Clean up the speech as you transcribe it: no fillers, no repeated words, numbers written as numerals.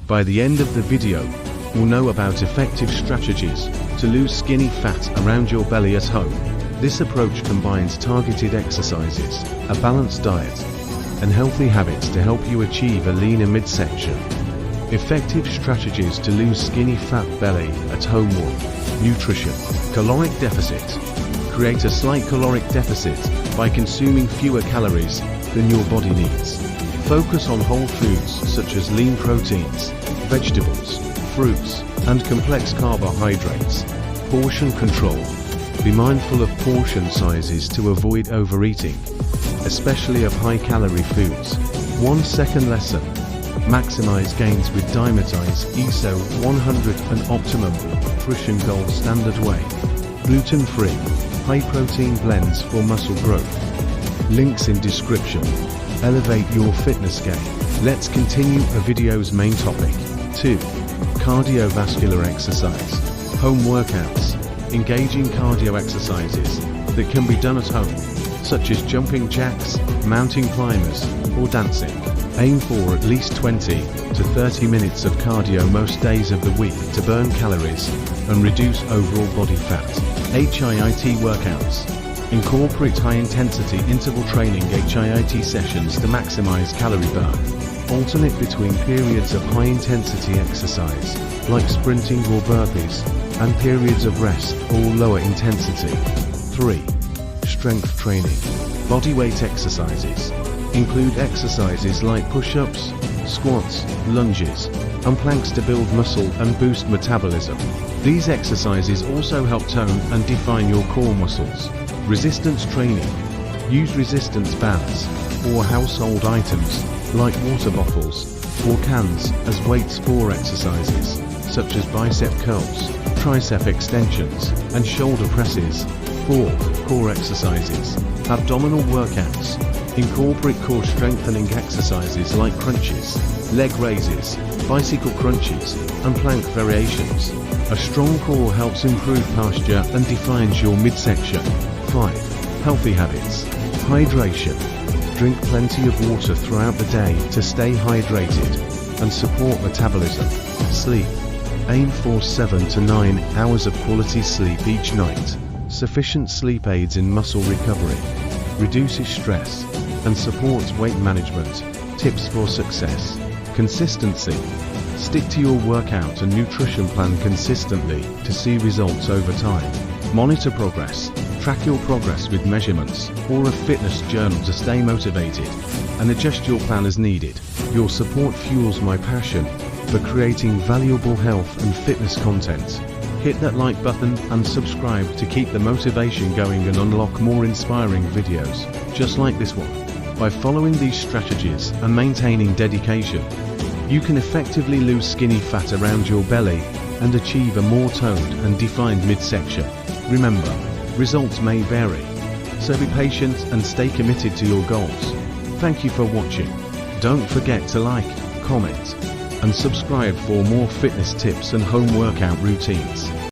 By the end of the video, we'll know about effective strategies to lose skinny fat around your belly at home. This approach combines targeted exercises, a balanced diet, and healthy habits to help you achieve a leaner midsection. Effective strategies to lose skinny fat belly at home. 1. Nutrition. Caloric deficit. Create a slight caloric deficit by consuming fewer calories than your body needs. Focus on whole foods such as lean proteins, vegetables, fruits, and complex carbohydrates. Portion control. Be mindful of portion sizes to avoid overeating, especially of high-calorie foods. 1 second lesson. Maximize gains with Dymatize ISO 100, an optimum nutrition gold standard whey. Gluten-free, high-protein blends for muscle growth. Links in description. Elevate your fitness game. Let's continue the video's main topic. 2. Cardiovascular exercise. Home workouts. Engaging cardio exercises that can be done at home, such as jumping jacks, mountain climbers, or dancing. Aim for at least 20 to 30 minutes of cardio most days of the week to burn calories and reduce overall body fat. HIIT workouts. Incorporate high-intensity interval training HIIT sessions to maximize calorie burn. Alternate between periods of high-intensity exercise, like sprinting or burpees, and periods of rest or lower intensity. 3. Strength training. Bodyweight exercises. Include exercises like push-ups, squats, lunges, and planks to build muscle and boost metabolism. These exercises also help tone and define your core muscles. Resistance training. Use resistance bands or household items like water bottles or cans as weights for exercises, such as bicep curls, tricep extensions, and shoulder presses. 4. Core exercises. Abdominal workouts. Incorporate core strengthening exercises like crunches, leg raises, bicycle crunches, and plank variations. A strong core helps improve posture and defines your midsection. 5. Healthy habits. Hydration. Drink plenty of water throughout the day to stay hydrated and support metabolism. Sleep. Aim for 7 to 9 hours of quality sleep each night. Sufficient sleep aids in muscle recovery, reduces stress, and supports weight management. Tips for success. Consistency. Stick to your workout and nutrition plan consistently to see results over time. Monitor progress. Track your progress with measurements or a fitness journal to stay motivated, and adjust your plan as needed. Your support fuels my passion for creating valuable health and fitness content. Hit that like button and subscribe to keep the motivation going and unlock more inspiring videos just like this one. By following these strategies and maintaining dedication, you can effectively lose skinny fat around your belly and achieve a more toned and defined midsection. Remember, results may vary, so be patient and stay committed to your goals. Thank you for watching. Don't forget to like, comment, and subscribe for more fitness tips and home workout routines.